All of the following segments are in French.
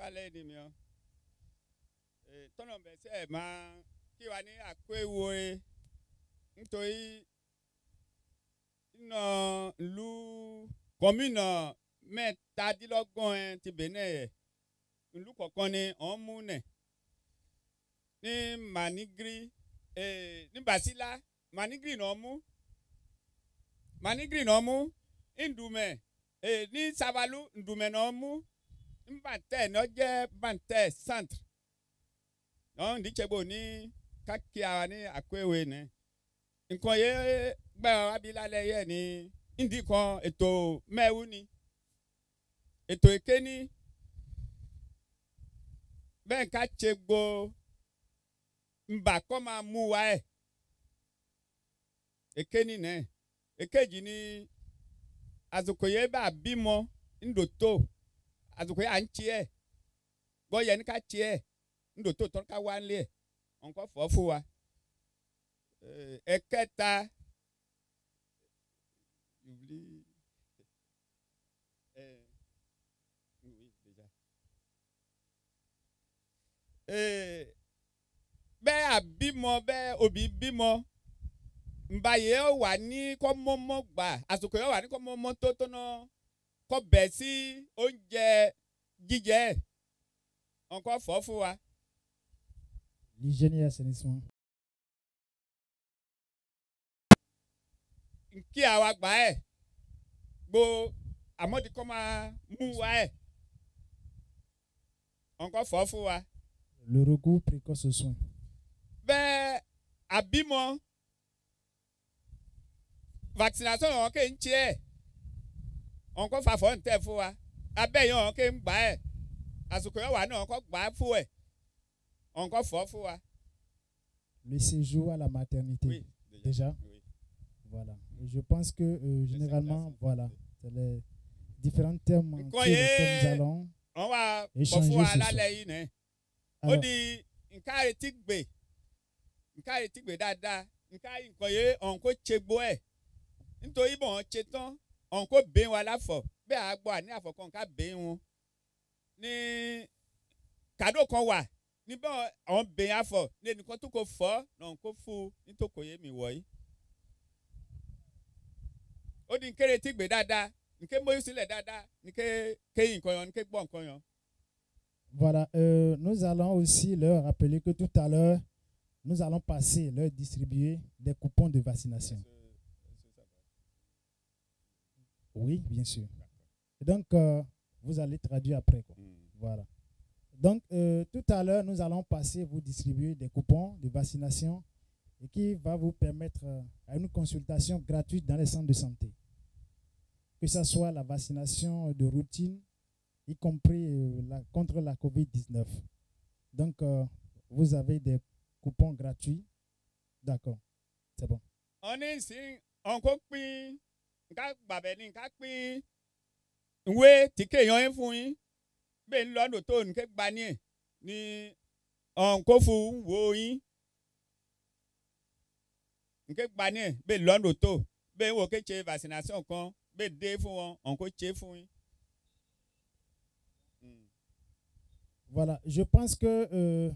lálẹ́ ni mi ọ́ tọ́nà bẹ̀sẹ̀ máa kí wa ní àkóèwò ẹ̀ nítorí iná ìlú kọ́mínà mẹ́tàdínlọ́gbọ̀n ẹ̀ ti Benin ẹ̀ ìlú kọ̀ọ̀kan ni ọ̀n mú nẹ̀ ní Manigri ní Basila Manigri náà mú Ndùmẹ̀ ní Savalu Ndùmẹ̀ náà mú Mbàntẹ́ náà jẹ́ Mbàntẹ́ centre náà ndítsẹ́gbò ní kákíá ní àkóèwé nẹ̀ nǹkan yẹ gbẹ́ abilálẹ̀ yẹ ní ndí kan ètò mẹ́wú ni ètò èké ní bẹ́ẹ̀ ká tsẹ́gbò mbà kọ́ máa mú wa ẹ̀ èké ní nẹ̀ èkejì ní azukoye bá bímọ ńdòtó azukoye à ń tiẹ̀ gbọ́ yẹ ní ká tiẹ̀ ńdòtó tọ́ ká wá ńlẹ̀ ọ̀nkọ́ fọ́ fún wa ẹ̀kẹta bẹ́ẹ̀ àbímọ bẹ́ẹ̀ òbí bímọ mbaye wà ní kọ́ mọ́mọ́ gbà àsìkò yẹn wà ní kọ́ mọ́mọ́ tó tó náà kọ́ bẹ̀ sí oúnjẹ jíjẹ nǹkan fọ́ fún wa. L'hygiène et l'assainissement. Kí àwa gbà ẹ̀ gbo àmọ́dí kọ́ máa mú wa ẹ̀ nǹkan fọ́ fún wa. Le recours précoce aux soins. Bẹ́ẹ̀ àbímọ vaccination ọ̀hún kè ń tiẹ̀ ọ̀nkọ́ fàfọ́ ń tẹ̀ fún wa abẹ́yẹn ọ̀hún kè ń gbà ẹ̀ àsìkò yẹn wà náà ọ̀nkọ́ gbà á fún ẹ̀ ọ̀nkọ́ fọ́ fún wa. Le séjour à la maternité. Oui, déjà. Oui. Voilà. Et je pense que généralement, voilà, c'est les différents thèmes sur lesquels nous allons on va échanger fún wa ce lálẹ́ soir. yìí nẹ ó Alors, di nǹkan àrètí gbè dáadáa nǹkan nǹkan yẹ ọ̀nkọ́ tsegbo ẹ̀ nítorí bọ̀ wọ́n tse tán ọ̀nkọ́ bẹ́ẹ̀ wọn aláfọ̀ bẹ́ẹ̀ àgbọ̀ àní àfọ̀kàn ká bẹ́ẹ̀ wọn ní kàdó kan wà níbẹ̀ àwọn bẹ́ẹ̀ afọ̀ ní ẹnìkan tó kò fọ́ náà kó fún nítòkò yé mi wọ̀ yìí ó di nkéré tí gbè dáadáa nké mójú sílẹ̀ dáadáa nké kéyìn nǹkan yan nké gbọ́ nǹkan yan. voilà, nous allons aussi leur rappeler que tout à l'heure, nous allons passer, leur distribuer des coupons de vaccination. Oui, bien sûr. Et donc, vous allez traduire après, quoi. Voilà. Donc, tout à l'heure, nous allons passer, vous distribuer des coupons de vaccination et qui va vous permettre à une consultation gratuite dans les centres de santé. Que ce soit la vaccination de routine, y compris contre la COVID-19. Donc, vous avez des coupons gratuits. D'accord. C'est bon. On est ici, on copie, nka babeni nka pin, nwe tike yon fún yín, bẹ́ẹ̀ ń lọ́dún tó nké gbani ẹ̀ ní ọ̀nkó fún wo yín, nké gbani ẹ̀ bẹ́ẹ̀ lọ́dún tó bẹ́ẹ̀ wo ké tse vaccination kan bẹ́ẹ̀ dé fún wọn ọ̀nkó tse fún yín. Voilà, je pense que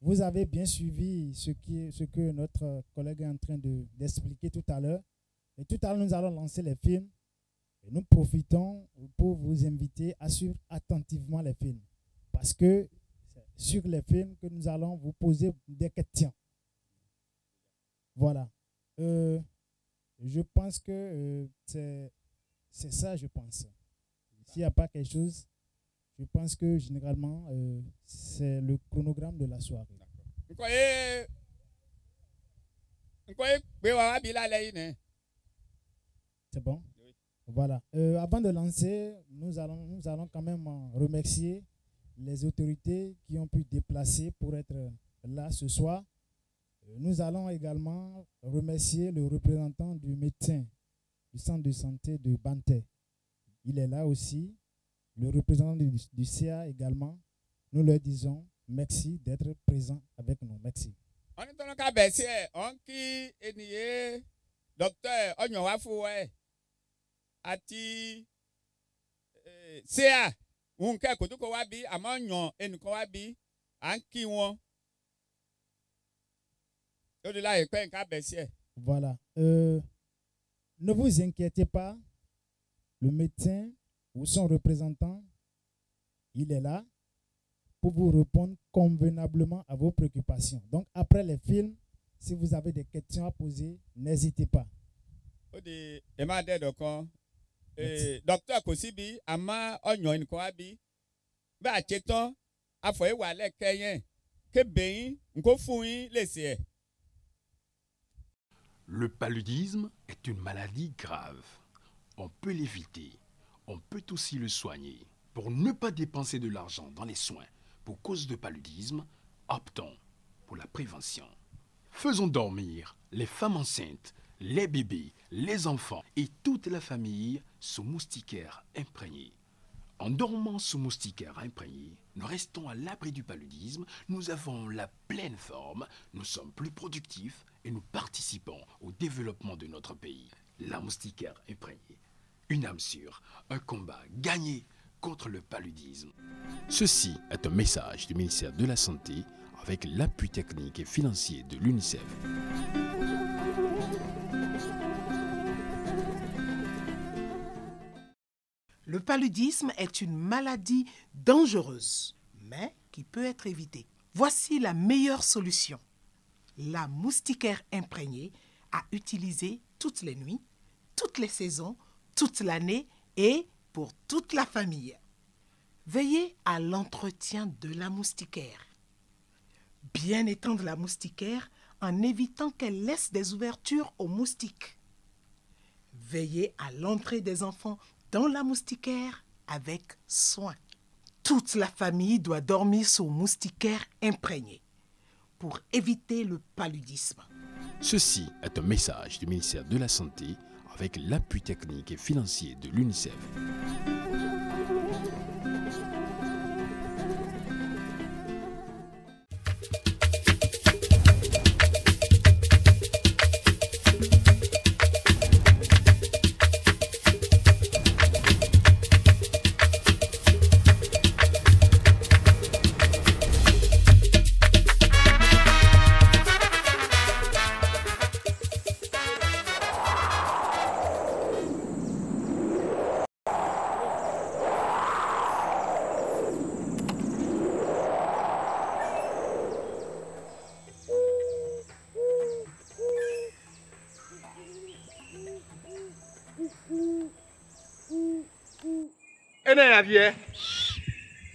vous avez bien suivi ce que notre collègue est en train d'expliquer tout à l'heure. Et tout à l'heure, nous allons lancer les films. Et nous profitons pour vous inviter à suivre attentivement les films. Parce que c'est sur les films que nous allons vous poser des questions. Voilà. Je pense que c'est ça, je pense. S'il n'y a pas quelque chose, je pense que généralement, c'est le chronogramme de la soirée. C'est bon? Oui. Voilà. Avant de lancer, nous allons quand même remercier les autorités qui ont pu déplacer pour être là ce soir. Nous allons également remercier le représentant du médecin du centre de santé de Banté. Il est là aussi. Le représentant du CA également. Nous leur disons merci d'être présents avec nous. Merci. On est dans le cas de on qui est docteur Onyowafu àti CA nǹkan kò tó kọ wá bí àmọ́ yàn ẹnìkan wá bí à ń kí wọn. ó di láyé pẹ́ nǹkan abẹ́ sí ẹ̀. Voilà. Ne vous inquiétez pas. Le médecin ou son représentant, il est là pour vous répondre convenablement à vos préoccupations. Donc, après les films, si vous avez des questions à poser, n'hésitez pas. Ó di ẹ máa dẹ́ dọ̀kan. Dókítà kò síbi àmọ́ ọ̀yàn ẹnìkan wá bí. Bí a ṣe tán, afọ ìwà lẹ́kẹ́ yẹn, kébè yín, nǹkó fún yín lèsì ẹ̀. Le paludisme est une maladie grave. On peut l'éviter. On peut aussi le soigner. Pour ne pas dépenser de l'argent dans les soins pour cause de paludisme, optons pour la prévention. Faisons dormir les femmes enceintes, les bébés, les enfants et toute la famille sous moustiquaires imprégnés. En dormant sous moustiquaires imprégnés, nous restons à l'abri du paludisme, nous avons la pleine forme, nous sommes plus productifs et nous participons au développement de notre pays. La moustiquaire imprégnée, une âme sûre, un combat gagné contre le paludisme. Ceci est un message du ministère de la Santé avec l'appui technique et financier de l'UNICEF. Le paludisme est une maladie dangereuse, mais qui peut être évitée. Voici la meilleure solution. La moustiquaire imprégnée à utiliser toutes les nuits, toutes les saisons, toute l'année et pour toute la famille. Veillez à l'entretien de la moustiquaire. Bien étendre la moustiquaire en évitant qu'elle laisse des ouvertures aux moustiques. Veillez à l'entrée des enfants dans la moustiquaire avec soin. Toute la famille doit dormir sous moustiquaire imprégnée pour éviter le paludisme. Ceci est un message du ministère de la Santé avec l'appui technique et financier de l'UNICEF.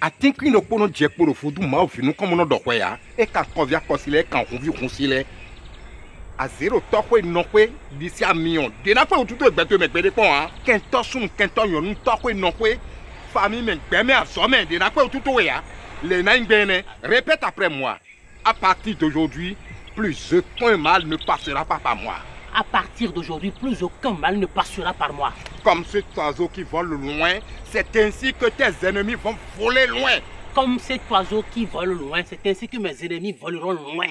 I think we no kono jekporo fodu ma ofinu komo no dokwe ya e kan konvia kosile kan konvi kunsile a zero tokwe nokwe disi a million de na pe otutu egbeto megbede pon ha ken to sun ken to yon tokwe nokwe famille men gbeme asome de na pe otutu we ya le na ngbene répète après moi à partir d'aujourd'hui plus aucun mal ne passera pas par moi. À partir d'aujourd'hui, plus aucun mal ne passera par moi. Comme cet oiseau qui vole loin, c'est ainsi que tes ennemis vont voler loin. Comme cet oiseau qui vole loin, c'est ainsi que mes ennemis voleront loin.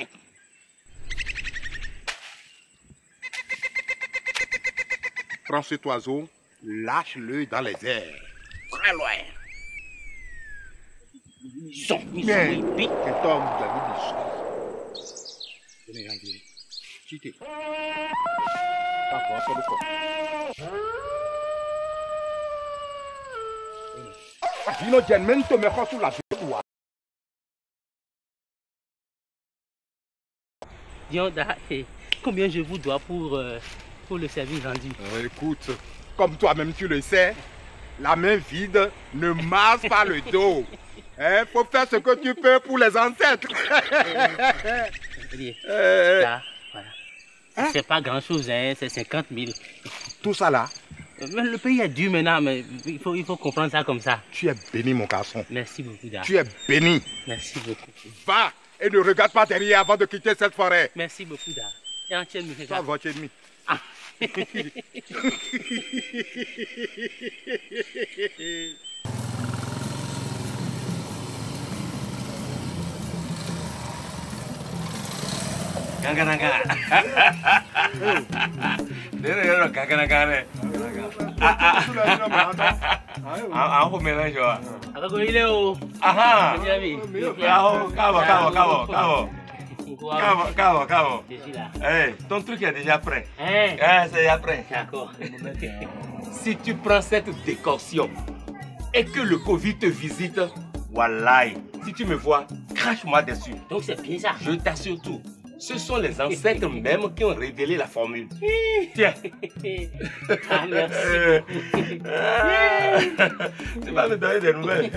Prends cet oiseau, lâche-le dans les airs, très loin. Mais, cet homme, vous avez des choses. Venez, Andy. Quittez. Dino Genmento me rend sous la joie. Dionda, combien je vous dois pour le service rendu? Écoute, comme toi-même tu le sais, la main vide ne masse pas le dos. Il faut faire ce que tu peux pour les ancêtres. Là, voilà. Hein? C'est pas grand-chose, hein, c'est 50 000. Tout ça là? Le pays est dur maintenant, mais il faut comprendre ça comme ça. Tu es béni, mon garçon. Merci beaucoup, Da. Tu es béni. Merci beaucoup. Va et ne regarde pas derrière avant de quitter cette forêt. Merci beaucoup, Da. Et en tienne, toi, votre ennemi. Ah. Ganga. Dere ganga. Ah, mélange. Agogo il est où? Ah Mon ami. Cabo. Je suis là. Hey, ton truc est déjà prêt. Hein? C'est déjà prêt. D'accord. Si tu prends cette décoction et que le Covid te visite, wallahi, si tu me vois, crache-moi dessus. Donc c'est bien ça. Je t'assure tout. Ce sont les ancêtres même qui ont révélé la formule. Tiens. Ah, merci. Tu vas me donner des nouvelles.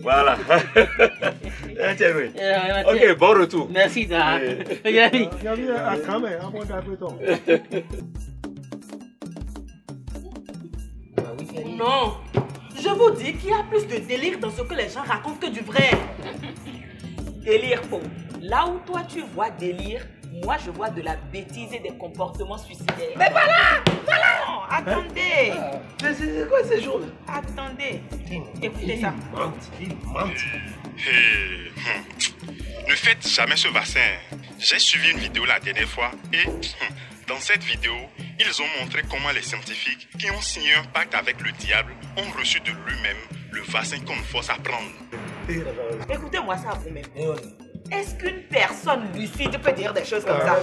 Voilà. Tiens, oui. Ok, bon retour. Merci, da. Yami. Non, je vous dis qu'il y a plus de délire dans ce que les gens racontent que du vrai. Délire, faux. Là où toi tu vois délire, moi je vois de la bêtise et des comportements suicidaires. Mais voilà! Non, attendez! C'est quoi ces jours-là? Attendez. Écoutez ça. Il ment. Ne faites jamais ce vaccin. J'ai suivi une vidéo la dernière fois et dans cette vidéo, ils ont montré comment les scientifiques qui ont signé un pacte avec le diable ont reçu de lui-même le vaccin qu'on force à prendre. Écoutez-moi ça vous-même. Est-ce qu'une personne lucide peut dire des choses comme ça?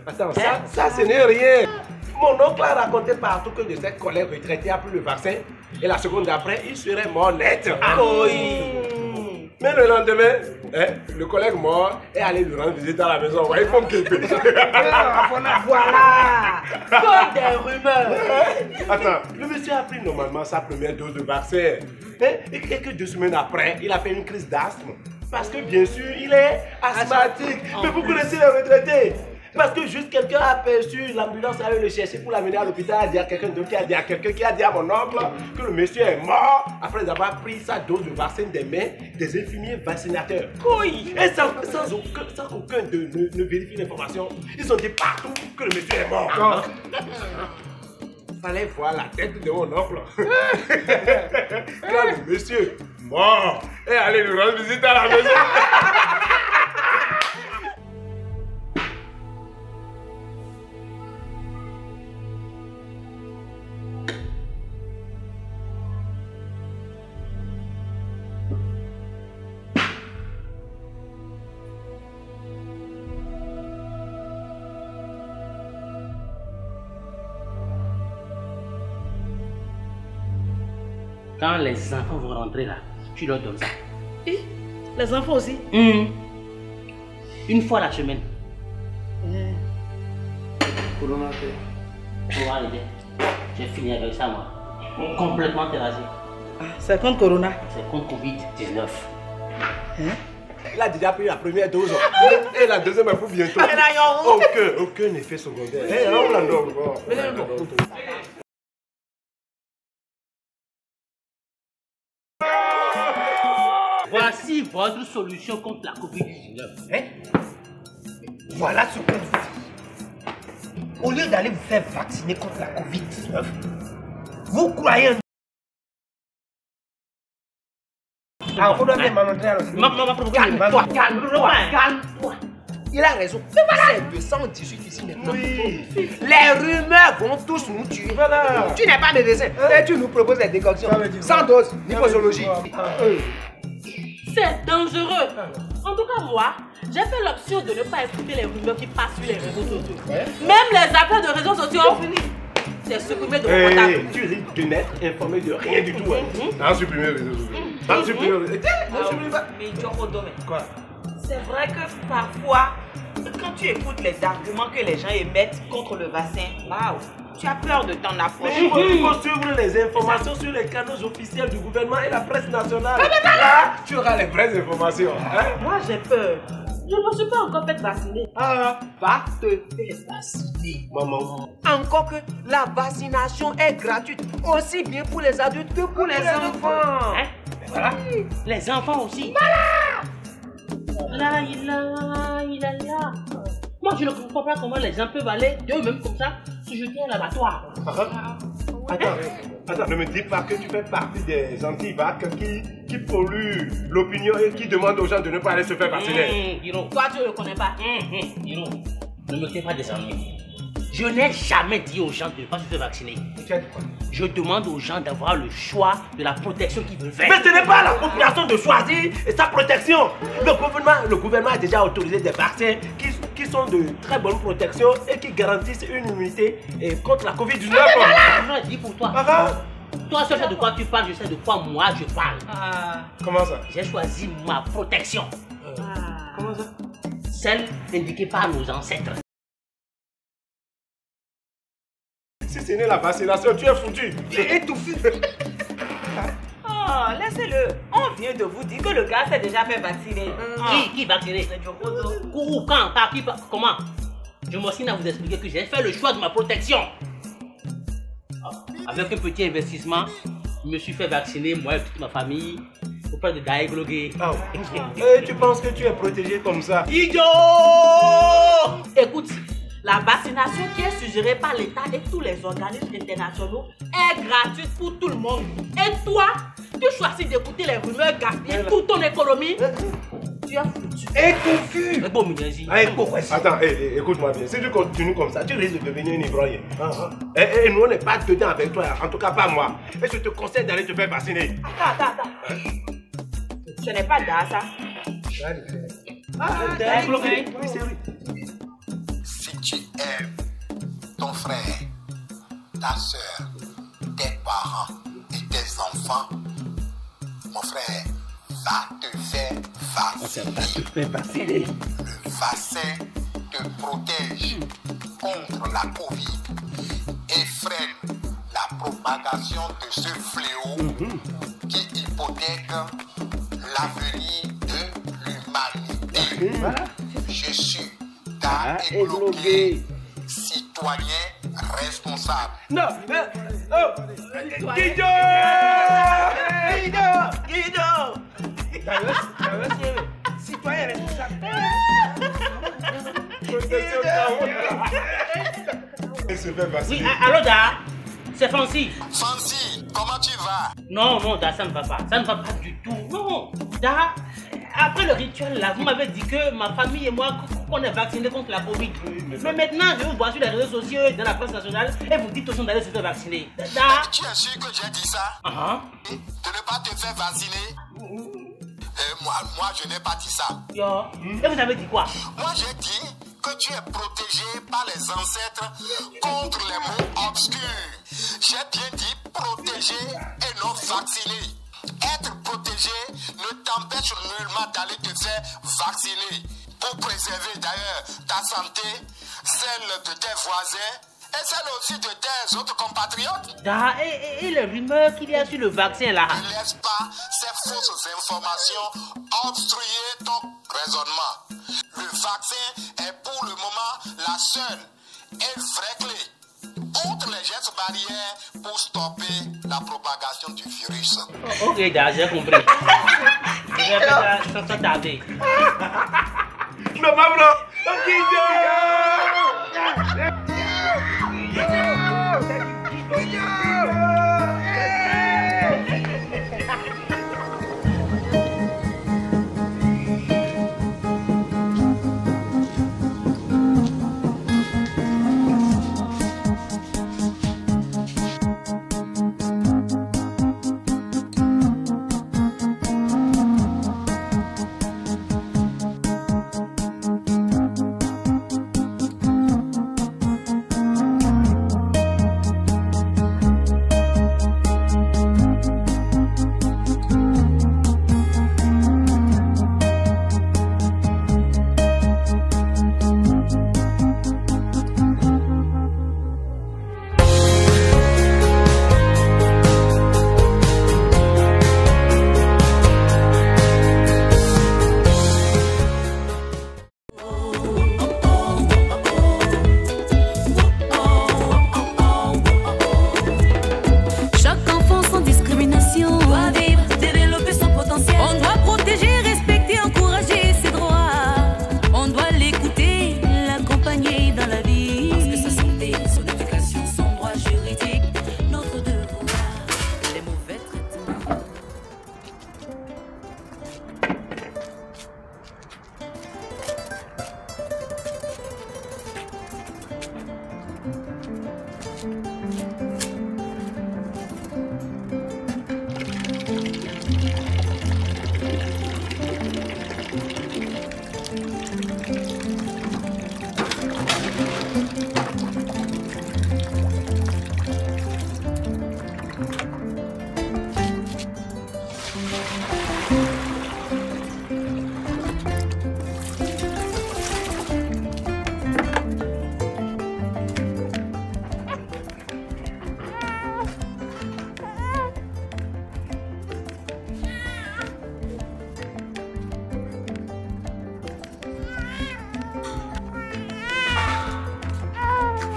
Attends, ça ce n'est rien. Mon oncle a raconté partout que de cette collègue retraitée a pris le vaccin et la seconde d'après, il serait mort net. Mais le lendemain, le collègue mort est allé lui rendre visite à la maison. Vous voyez comme qu'il peut. Voilà! Comme des rumeurs. Attends, le monsieur a pris normalement sa première dose de vaccin. Et que 2 semaines après, il a fait une crise d'asthme. Parce que bien sûr, il est asthmatique. Mais vous connaissez les retraités. Parce que juste quelqu'un a aperçu l'ambulance aller le chercher pour l'amener à l'hôpital, a dit à quelqu'un d'autre qui a dit à quelqu'un qui a dit à mon oncle que le monsieur est mort après avoir pris sa dose de vaccin des mains des infirmiers vaccinateurs. Oui. Et sans qu'aucun d'eux ne vérifie l'information, ils ont dit partout que le monsieur est mort. Fallait voir la tête de mon oncle. Quand le monsieur mort et aller lui rendre visite à la maison. Quand les enfants vont rentrer là, tu leur donnes ça. Et les enfants aussi? Une fois la semaine. Corona, pour voir l'idée. J'ai fini avec ça, moi. Complètement terrassé. C'est contre Corona? C'est contre Covid-19. Il a déjà pris la première dose et la deuxième est pour bientôt. Aucun effet secondaire. Voici votre solution contre la Covid-19. Voilà ce qu'on vous dit. Au lieu d'aller vous faire vacciner contre la Covid-19, vous croyez en... Ah, on doit faire calme-toi. Il a raison. C'est 218 ici maintenant. Oui. Les rumeurs vont tous nous tuer. Voilà. Tu n'es pas médecin. Et tu nous proposes des décoctions. Sans dose, ni posologie. C'est dangereux. En tout cas, moi, j'ai fait l'option de ne pas écouter les rumeurs qui passent sur les réseaux sociaux. Même les appels de réseaux sociaux ont fini. C'est supprimé de mon portable. Tu risques de n'être informé de rien du tout. En supprimer les réseaux sociaux. Mais quoi? C'est vrai que parfois, quand tu écoutes les arguments que les gens émettent contre le vaccin, waouh, tu as peur de t'en approcher. Il faut suivre les informations sur les canaux officiels du gouvernement et la presse nationale. Là, tu auras les vraies informations. Moi, j'ai peur. Je ne me suis pas encore fait vacciner. Va te faire vacciner, maman. Encore que la vaccination est gratuite, aussi bien pour les adultes que pour les enfants. Voilà. Les enfants aussi. Voilà. Là. Moi, je ne comprends pas comment les gens peuvent aller d'eux-mêmes comme ça se jeter à l'abattoir. Attends, ne me dis pas que tu fais partie des anti-vax qui polluent l'opinion et qui demandent aux gens de ne pas aller se faire vacciner. Toi, tu ne le connais pas. Ne me fais pas des ennuis. Je n'ai jamais dit aux gens de ne pas se faire vacciner. Je demande aux gens d'avoir le choix de la protection qu'ils veulent faire. Mais ce n'est pas la population de choisir sa protection. Le gouvernement a déjà autorisé des vaccins qui sont de très bonne protection et qui garantissent une immunité contre la Covid-19. Je dis pour toi. Toi, seul sais de quoi tu parles, je sais de quoi moi je parle. Comment ça? J'ai choisi ma protection. Comment ça? Celle indiquée par nos ancêtres. Si ce n'est la vaccination, tu es foutu. Tu es étouffé. Oh, laissez-le. On vient de vous dire que le gars s'est déjà fait vacciner. Qui vacciné? Où, quand, par qui, comment? Je m'obstine à vous expliquer que j'ai fait le choix de ma protection. Avec un petit investissement, je me suis fait vacciner, moi et toute ma famille, auprès de Daeglogué. Et tu penses que tu es protégé comme ça? Idiot! Écoute, la vaccination qui est suggérée par l'État et tous les organismes internationaux est gratuite pour tout le monde. Et toi, tu choisis d'écouter les rumeurs gaspiller toute ton économie. Tu es foutu. Étouffu. Attends, écoute-moi bien. Si tu continues comme ça, tu risques de devenir un ivrogne. Et nous, on n'est pas dedans avec toi. En tout cas, pas moi. Et je te conseille d'aller te faire vacciner. Attends. Ce n'est pas dans ça. Si tu aimes ton frère, ta soeur, tes parents et tes enfants, mon frère, va te faire vacciner. Le vaccin te protège contre la Covid et freine la propagation de ce fléau qui hypothèque l'avenir de l'humanité. Je suis Daeglogué, citoyen responsable. Non, Guido! Citoyen responsable. Oui, allô, Da? C'est Fancy. Fancy, comment tu vas? Non, Da, ça ne va pas. Ça ne va pas du tout. Non, Da, après le rituel là, vous m'avez dit que ma famille et moi, qu'on est vaccinés contre la Covid. Mais maintenant, je vous vois sur les réseaux sociaux, dans la presse nationale, et vous dites aux gens d'aller se faire vacciner. Da? Tu es sûr que j'ai dit ça? De ne pas te faire vacciner? Moi, je n'ai pas dit ça. Et vous avez dit quoi? Moi, j'ai dit que tu es protégé par les ancêtres contre les mots obscurs. J'ai bien dit protégé et non vacciné. Être protégé ne t'empêche nullement d'aller te faire vacciner. Pour préserver d'ailleurs ta santé, celle de tes voisins et celle aussi de tes autres compatriotes. Et les rumeurs qu'il y a sur le vaccin là? Ne laisse pas ces fausses informations obstruer ton raisonnement. Le vaccin est pour le moment la seule et vraie clé. Outre les gestes barrières pour stopper la propagation du virus. Ok, j'ai compris. Je vais faire ça sans tarder. Non, Pablo!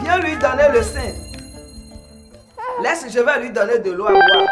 Viens lui donner le sein. Laisse, je vais lui donner de l'eau à boire.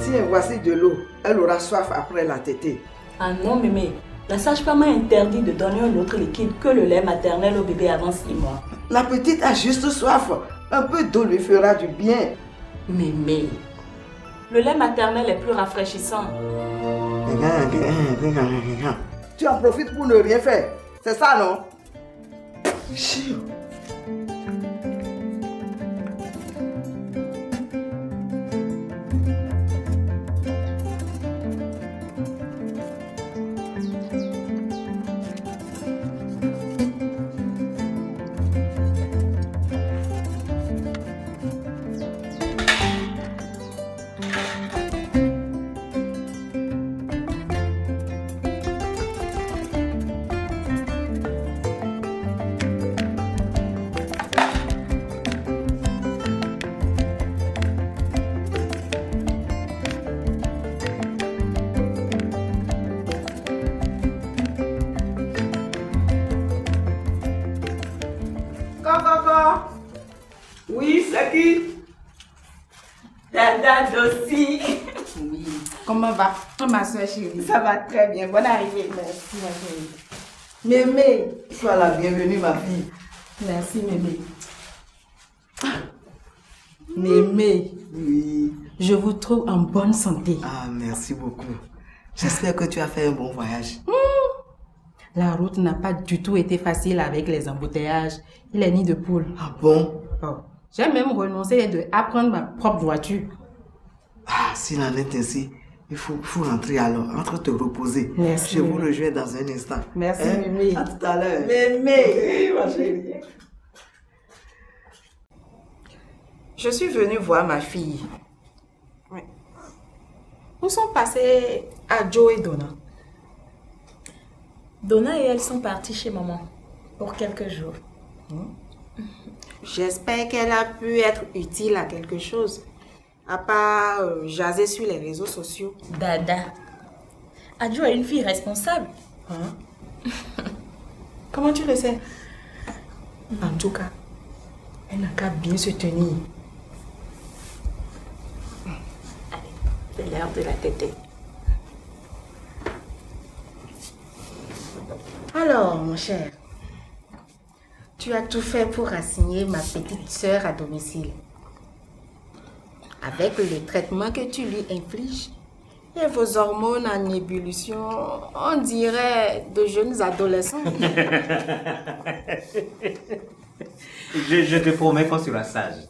Tiens, voici de l'eau. Elle aura soif après la tétée. Ah non, mémé. La sage-femme a interdit de donner un autre liquide que le lait maternel au bébé avant 6 mois. La petite a juste soif. Un peu d'eau lui fera du bien. Mémé, le lait maternel est plus rafraîchissant. Tu en profites pour ne rien faire. C'est ça, non? Oui, c'est qui? Dada Dossi. Oui. Comment va ma soeur chérie? Ça va très bien. Bonne arrivée. Merci ma chérie. Mémé, sois la bienvenue ma fille. Merci Mémé. Mémé, Oui. je vous trouve en bonne santé. Ah, merci beaucoup. J'espère que tu as fait un bon voyage. La route n'a pas du tout été facile avec les embouteillages et les nids de poules. Ah bon? Oh. J'ai même renoncé à prendre ma propre voiture. Ah, s'il en est ainsi, il faut rentrer alors. Entre te reposer. Merci, Je vous Mémé. rejoins dans un instant. Merci, Hein? Mémé. À tout à l'heure. Mémé, ma chérie. Je suis venue voir ma fille. Oui. Où sont passés Adjo et Donna? Donna et elle sont partis chez maman pour quelques jours. J'espère qu'elle a pu être utile à quelque chose, à part jaser sur les réseaux sociaux. Dada, Adjo est une fille responsable. Comment tu le sais? En tout cas, elle n'a qu'à bien se tenir. C'est l'heure de la tétée. Alors, mon cher, tu as tout fait pour assigner ma petite sœur à domicile. Avec les traitements que tu lui infliges et vos hormones en ébullition, on dirait de jeunes adolescents. Je te promets qu'on sera sage.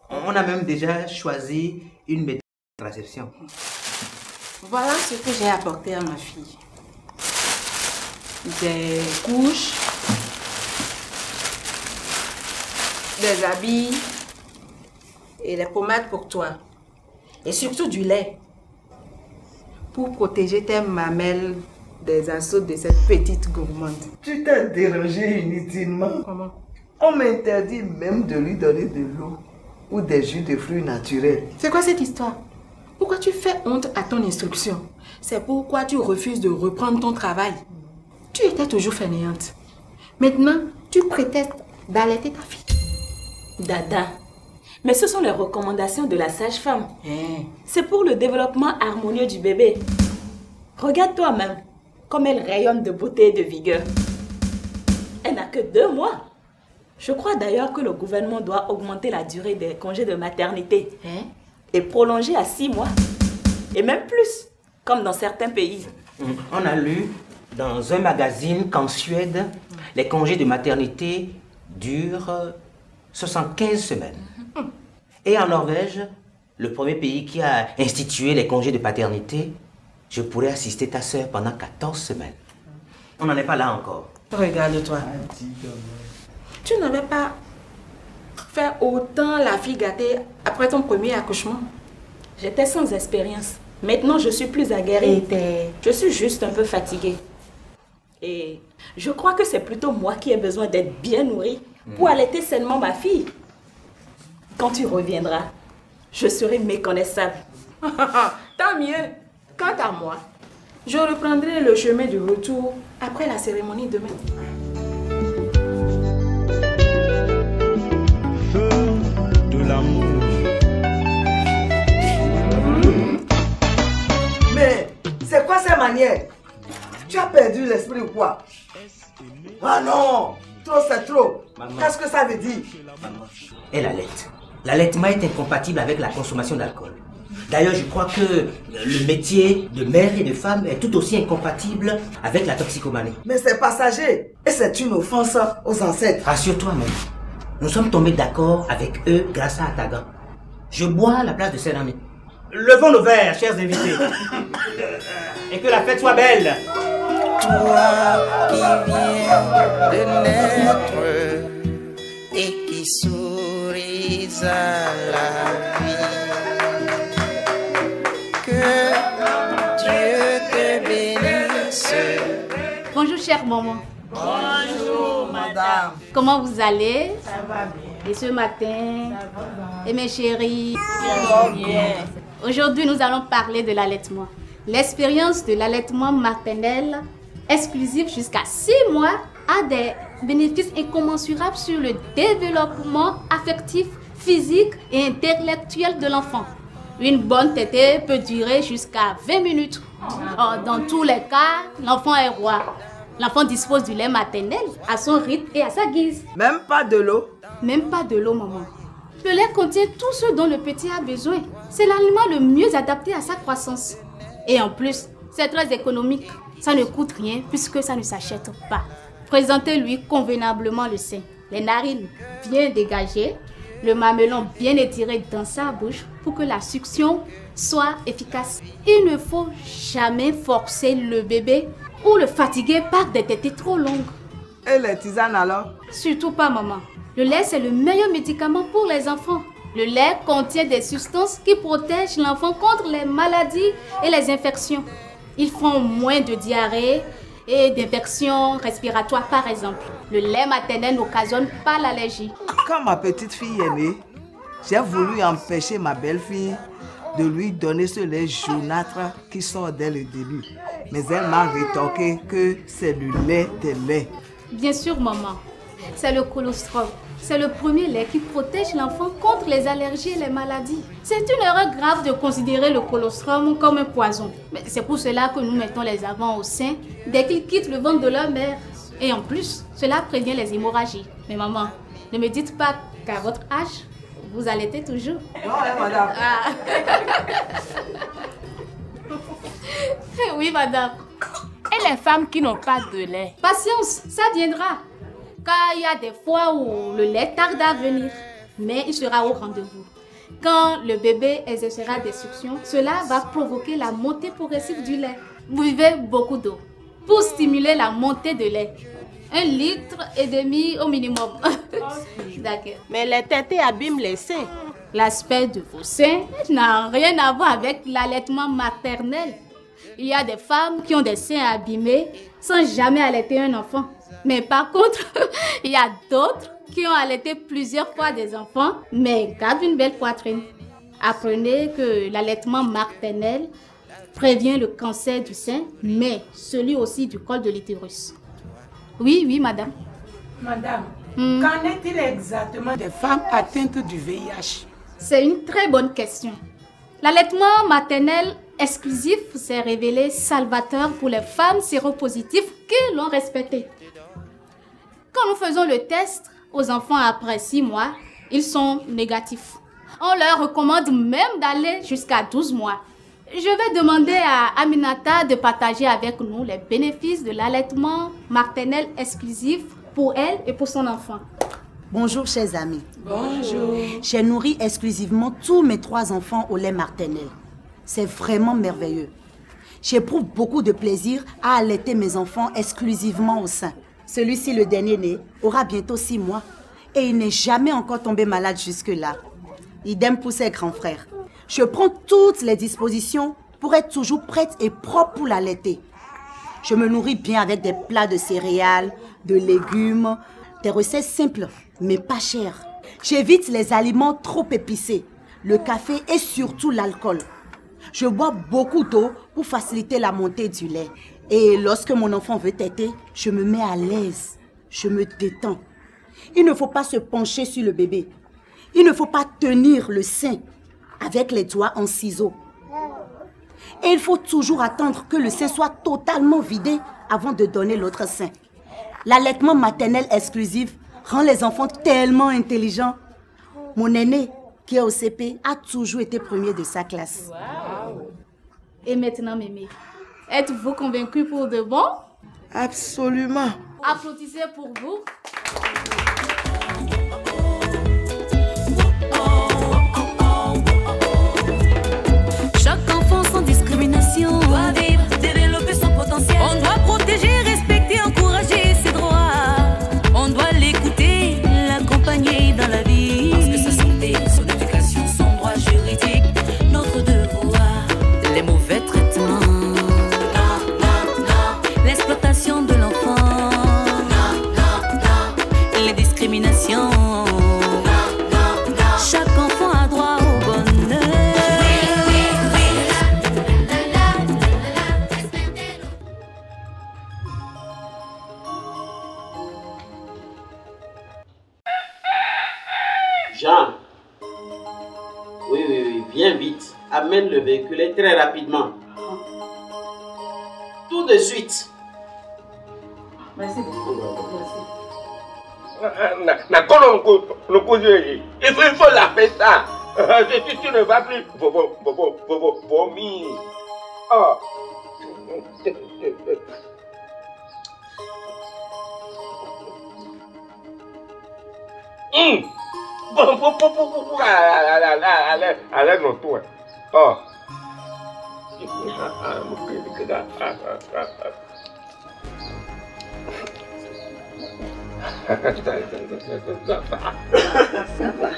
On a même déjà choisi une méthode de contraception. Voilà ce que j'ai apporté à ma fille. Des couches, des habits et les pommades pour toi. Et surtout du lait pour protéger tes mamelles des assauts de cette petite gourmande. Tu t'es dérangé inutilement. Comment? On m'interdit même de lui donner de l'eau ou des jus de fruits naturels. C'est quoi cette histoire? Pourquoi tu fais honte à ton instruction? C'est pourquoi tu refuses de reprendre ton travail. Tu étais toujours fainéante. Maintenant, tu prétextes d'allaiter ta fille. Dada, mais ce sont les recommandations de la sage-femme. C'est pour le développement harmonieux du bébé. Regarde toi-même, comme elle rayonne de beauté et de vigueur. Elle n'a que 2 mois. Je crois d'ailleurs que le gouvernement doit augmenter la durée des congés de maternité et prolonger à 6 mois. Et même plus, comme dans certains pays. On a lu dans un magazine qu'en Suède, les congés de maternité durent 75 semaines. Et en Norvège, le premier pays qui a institué les congés de paternité, je pourrais assister ta sœur pendant 14 semaines. On n'en est pas là encore. Regarde-toi. Tu n'avais pas fait autant la fille gâtée après ton premier accouchement? J'étais sans expérience. Maintenant, je suis plus aguerrie. Je suis juste un peu fatiguée. Et je crois que c'est plutôt moi qui ai besoin d'être bien nourrie pour allaiter sainement ma fille. Quand tu reviendras, je serai méconnaissable. Tant mieux. Quant à moi, je reprendrai le chemin du retour après la cérémonie demain. De l'amour. Mais c'est quoi ces manières? Tu as perdu l'esprit ou quoi? Ah non, trop c'est trop. Qu'est-ce que ça veut dire? Elle allaite. L'allaitement est incompatible avec la consommation d'alcool. D'ailleurs, je crois que le métier de mère et de femme est tout aussi incompatible avec la toxicomanie. Mais c'est passager et c'est une offense aux ancêtres. Rassure-toi, maman. Nous sommes tombés d'accord avec eux grâce à Atagan. Je bois à la place de ses amis. Levons nos verres, chers invités. Et que la fête soit belle. Toi qui viens de naître et qui souris à la vie, que Dieu te bénisse. Bonjour chère maman. Bonjour madame. Comment vous allez? Ça va bien. Et ce matin? Et mes chéris? Bien. Aujourd'hui, nous allons parler de l'allaitement. L'expérience de l'allaitement maternel exclusif jusqu'à 6 mois a des bénéfices incommensurables sur le développement affectif, physique et intellectuel de l'enfant. Une bonne tétée peut durer jusqu'à 20 minutes. Dans tous les cas, l'enfant est roi. L'enfant dispose du lait maternel à son rythme et à sa guise. Même pas de l'eau? Même pas de l'eau, maman. Le lait contient tout ce dont le petit a besoin. C'est l'aliment le mieux adapté à sa croissance. Et en plus, c'est très économique. Ça ne coûte rien puisque ça ne s'achète pas. Présentez-lui convenablement le sein. Les narines bien dégagées, le mamelon bien étiré dans sa bouche pour que la succion soit efficace. Il ne faut jamais forcer le bébé ou le fatiguer par des tétées trop longues. Et les tisanes alors? Surtout pas, maman. Le lait, c'est le meilleur médicament pour les enfants. Le lait contient des substances qui protègent l'enfant contre les maladies et les infections. Ils font moins de diarrhée et d'infections respiratoires, par exemple. Le lait maternel n'occasionne pas l'allergie. Quand ma petite fille est née, j'ai voulu empêcher ma belle-fille de lui donner ce lait jaunâtre qui sort dès le début. Mais elle m'a rétorqué que c'est le lait des laits. Bien sûr, maman. C'est le colostrum. C'est le premier lait qui protège l'enfant contre les allergies et les maladies. C'est une erreur grave de considérer le colostrum comme un poison. Mais c'est pour cela que nous mettons les enfants au sein dès qu'ils quittent le ventre de leur mère. Et en plus, cela prévient les hémorragies. Mais maman, ne me dites pas qu'à votre âge, vous allaitez toujours. Non, madame. Oui, madame. Et les femmes qui n'ont pas de lait? Patience, ça viendra. Car il y a des fois où le lait tarde à venir, mais il sera au rendez-vous. Quand le bébé exercera des suctions, cela va provoquer la montée progressive du lait. Buvez beaucoup d'eau pour stimuler la montée de lait. 1,5 litre au minimum. D'accord. Mais les tétées abîment les seins. L'aspect de vos seins n'a rien à voir avec l'allaitement maternel. Il y a des femmes qui ont des seins abîmés sans jamais allaiter un enfant. Mais par contre, il y a d'autres qui ont allaité plusieurs fois des enfants, mais gardent une belle poitrine. Apprenez que l'allaitement maternel prévient le cancer du sein, mais celui aussi du col de l'utérus. Oui, madame. Madame, qu'en est-il exactement des femmes atteintes du VIH? C'est une très bonne question. L'allaitement maternel exclusif s'est révélé salvateur pour les femmes séropositives qui l'ont respecté. Quand nous faisons le test, aux enfants après 6 mois, ils sont négatifs. On leur recommande même d'aller jusqu'à 12 mois. Je vais demander à Aminata de partager avec nous les bénéfices de l'allaitement maternel exclusif pour elle et pour son enfant. Bonjour chers amis. Bonjour. J'ai nourri exclusivement tous mes 3 enfants au lait maternel. C'est vraiment merveilleux. J'éprouve beaucoup de plaisir à allaiter mes enfants exclusivement au sein. Celui-ci, le dernier né, aura bientôt 6 mois et il n'est jamais encore tombé malade jusque-là. Idem pour ses grands frères. Je prends toutes les dispositions pour être toujours prête et propre pour l'allaiter. Je me nourris bien avec des plats de céréales, de légumes, des recettes simples mais pas chères. J'évite les aliments trop épicés, le café et surtout l'alcool. Je bois beaucoup d'eau pour faciliter la montée du lait. Et lorsque mon enfant veut téter, je me mets à l'aise. Je me détends. Il ne faut pas se pencher sur le bébé. Il ne faut pas tenir le sein avec les doigts en ciseaux. Et il faut toujours attendre que le sein soit totalement vidé avant de donner l'autre sein. L'allaitement maternel exclusif rend les enfants tellement intelligents. Mon aîné, qui est au CP, a toujours été premier de sa classe. Wow. Et maintenant, Mémé, êtes-vous convaincu pour de bon? Absolument. Applaudissez pour vous. Chaque enfant sans discrimination doit vivre, développer son potentiel. On doit protéger, respecter, encourager ses droits. On doit l'écouter, l'accompagner dans la vie. Parce que sa santé, son éducation, son droit juridique, notre devoir. Les mauvais traitements, non, non, non. L'exploitation de l'enfant, non, non, non. Les discriminations, non, non, non. Chaque enfant a droit au bonheur. Jean, oui, viens vite. Amène le véhicule et très rapidement. Tout de suite. Merci beaucoup. Il faut la faire ça. Tu ne vas plus vomir. Oh. Allez, non, toi. Oh. Ça va.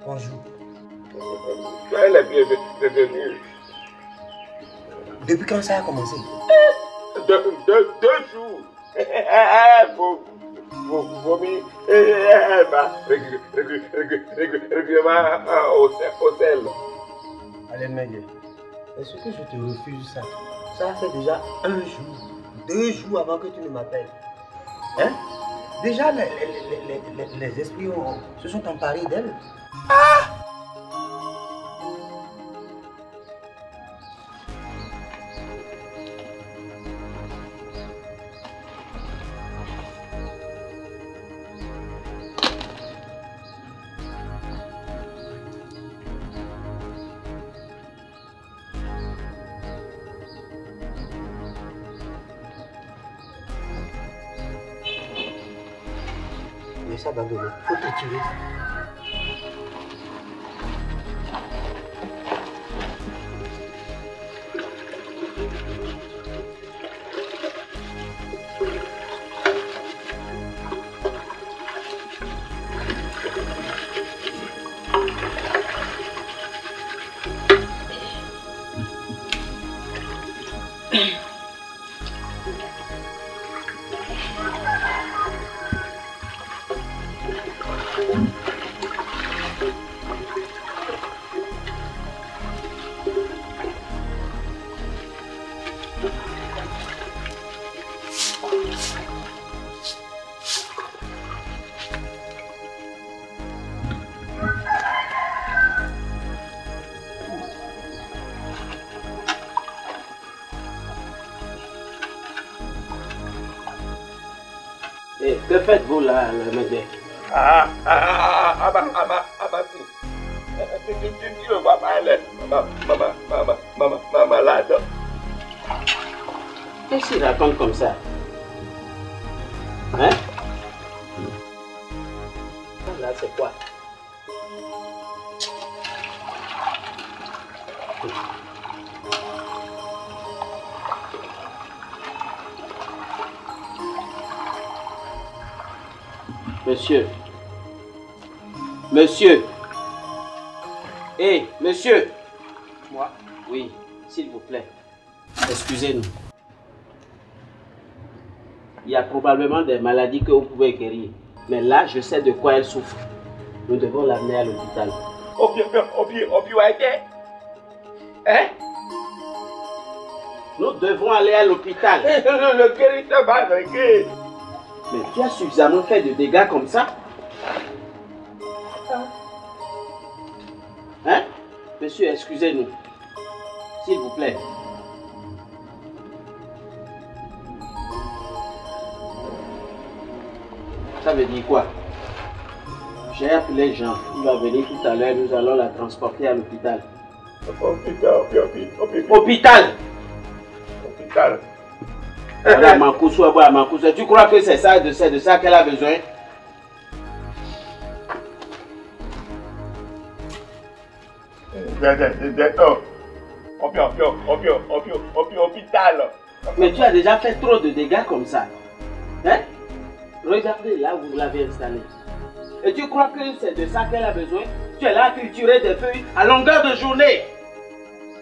Bonjour. Soyez les bienvenus. Depuis quand ça a commencé? 2 jours. Vomi régulièrement au sel. Allez, Mengue, est-ce que je te refuse ça? Ça fait déjà 1 jour, 2 jours avant que tu ne m'appelles. Hein? Déjà, les esprits se sont emparés d'elle. Ah! Mais ça va donner. Faut te tuer. Et que faites-vous là, le médecin? Tu ne vois pas, elle est malade. Qu'est-ce qu'il raconte comme ça? Hein? Là, c'est quoi? Monsieur. Monsieur. Hé, monsieur. Moi? Oui, s'il vous plaît. Excusez-nous. Il y a probablement des maladies que vous pouvez guérir. Mais là, je sais de quoi elle souffre. Nous devons l'amener à l'hôpital. Hein? Nous devons aller à l'hôpital. Le guérisseur va régler. Mais tu as suffisamment fait de dégâts comme ça? Hein? Monsieur, excusez-nous. S'il vous plaît. Ça veut dire quoi? J'ai appelé Jean. Il va venir tout à l'heure. Nous allons la transporter à l'hôpital. Hôpital. Tu crois que c'est de ça qu'elle a besoin? Hôpital. Mais tu as déjà fait trop de dégâts comme ça. Hein? Regardez là où vous l'avez installé. Et tu crois que c'est de ça qu'elle a besoin? Tu es là à triturer des feuilles à longueur de journée.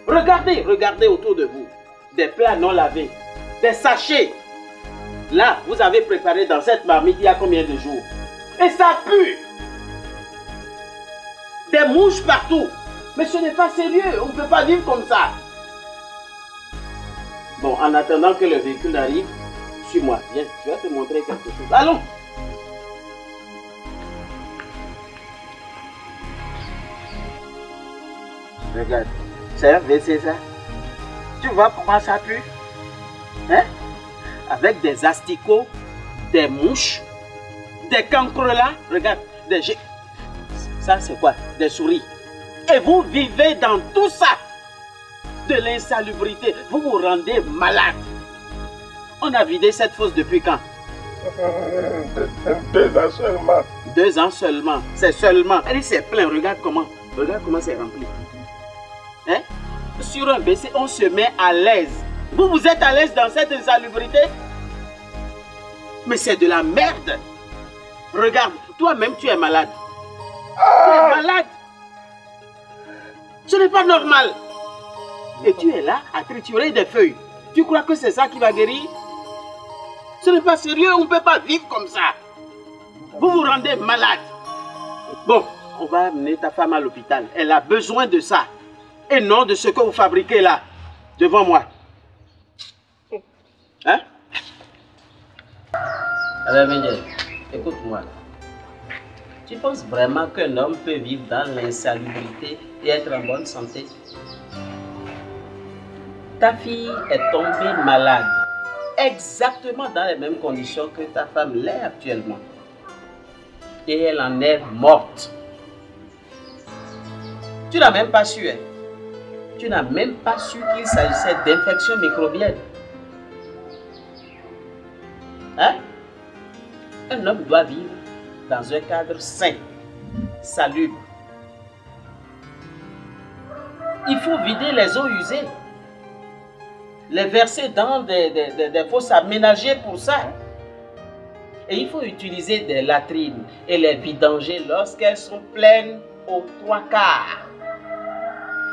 Regardez autour de vous. Des plats non lavés. Des sachets. Là, vous avez préparé dans cette marmite il y a combien de jours? Et ça pue. Des mouches partout. Mais ce n'est pas sérieux. On ne peut pas vivre comme ça. Bon, en attendant que le véhicule arrive, suis-moi. Viens, je vais te montrer quelque chose. Allons. Regarde. C'est un WC ça. Tu vois comment ça pue? Hein? Avec des asticots, des mouches, des cancres là. Regarde, ça c'est quoi? Des souris. Et vous vivez dans tout ça. De l'insalubrité. Vous vous rendez malade. On a vidé cette fosse depuis quand? 2 ans seulement. 2 ans seulement. C'est seulement. Elle c'est plein. Regarde comment c'est rempli. Hein? Sur un WC, on se met à l'aise. Vous êtes à l'aise dans cette insalubrité? Mais c'est de la merde. Regarde, toi-même tu es malade. Tu es malade. Ce n'est pas normal. Et tu es là à triturer des feuilles. Tu crois que c'est ça qui va guérir? Ce n'est pas sérieux, on ne peut pas vivre comme ça. Vous vous rendez malade. Bon, on va amener ta femme à l'hôpital. Elle a besoin de ça. Et non de ce que vous fabriquez là, devant moi. Hein? Alors, Méniel, écoute-moi. Tu penses vraiment qu'un homme peut vivre dans l'insalubrité et être en bonne santé? Ta fille est tombée malade, exactement dans les mêmes conditions que ta femme l'est actuellement. Et elle en est morte. Tu n'as même pas su, hein? Tu n'as même pas su qu'il s'agissait d'infection microbienne. Hein? Un homme doit vivre dans un cadre sain, salubre. Il faut vider les eaux usées, les verser dans des fosses aménagées pour ça. Et il faut utiliser des latrines et les vidanger lorsqu'elles sont pleines aux 3/4.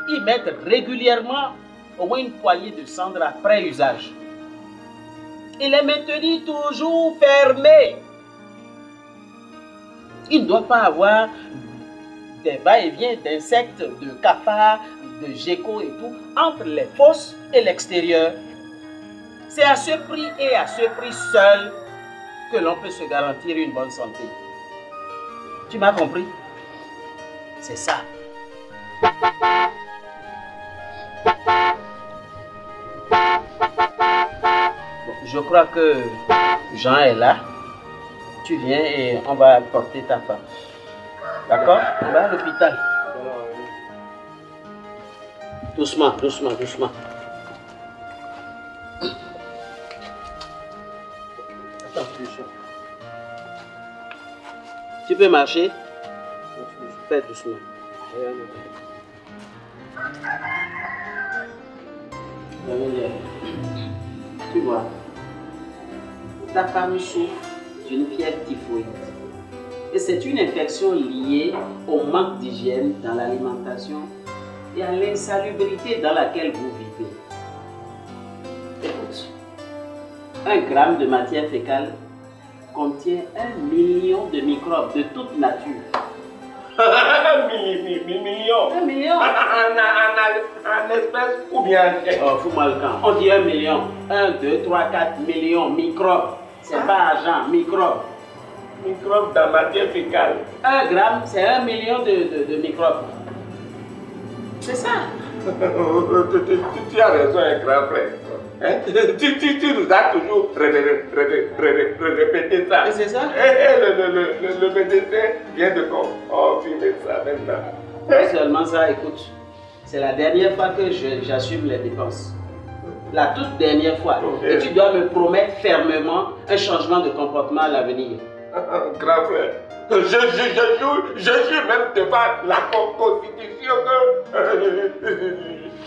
Y mettre régulièrement au moins une poignée de cendres après usage. Et les maintenir toujours fermées. Il ne doit pas avoir des va-et-vient d'insectes, de cafards, de geckos et tout entre les fosses et l'extérieur. C'est à ce prix et à ce prix seul que l'on peut se garantir une bonne santé. Tu m'as compris? C'est ça. Bon, je crois que Jean est là. tu viens et on va porter ta femme. D'accord? On va à l'hôpital. Doucement, doucement, doucement. Attends, doucement. Tu peux marcher? Fais doucement. Tu vois, ta femme souffre d'une fièvre typhoïde. Et c'est une infection liée au manque d'hygiène dans l'alimentation et à l'insalubrité dans laquelle vous vivez. Écoute, 1 gramme de matière fécale contient 1 million de microbes de toute nature. Million. 1 million. En espèce ou bien... Oh, fous-moi le camp. On dit 1 million. 1, 2, 3, 4 millions microbes. C'est pas argent, microbes. Microbes dans la matière fécale. 1 gramme, c'est 1 million de microbes. C'est ça. Tu as raison, un grand frère. Hein? Tu nous as toujours répété ça. C'est ça? Le médecin vient de confirmer ça maintenant. Non seulement ça, écoute, c'est la dernière fois que j'assume les dépenses. La toute dernière fois. Et tu dois me promettre fermement un changement de comportement à l'avenir. Grand frère, je jure même devant la Constitution que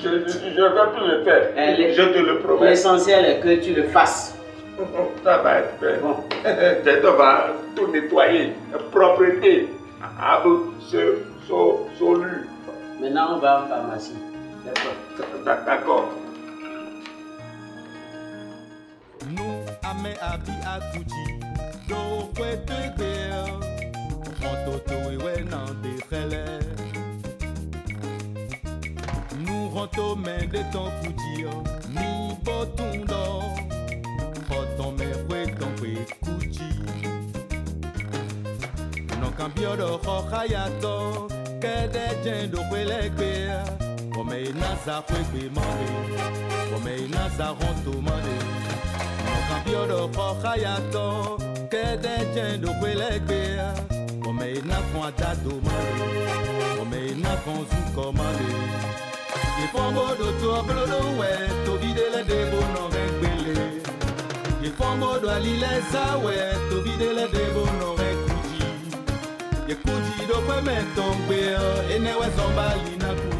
je ne vais plus le faire. Je te le promets. L'essentiel est que tu le fasses. Ça va être fait. Bon. On va tout nettoyer. Propreté. Absolue. Maintenant, on va en pharmacie. D'accord. D'accord. Nous, amé abi akuji, do kwete bel, montoto ewe nan de khele. Nous rento men de ton kuji, ni botundo, roton me fwe ton kwe kuji. Non cambio do khoyato, kede jendo kwele kwe, ome inaza kwe mande, ome inaza ronto mande. Cambio do khoyato kede jendo kwelekbe ome ina kon adado male ome ina kon zuko male ye fongo do to blodo we to videle de bono regbele ye fongo do alile sawe to videle de bono rekuji ye kuji do kwe metombe ene we zombali na ku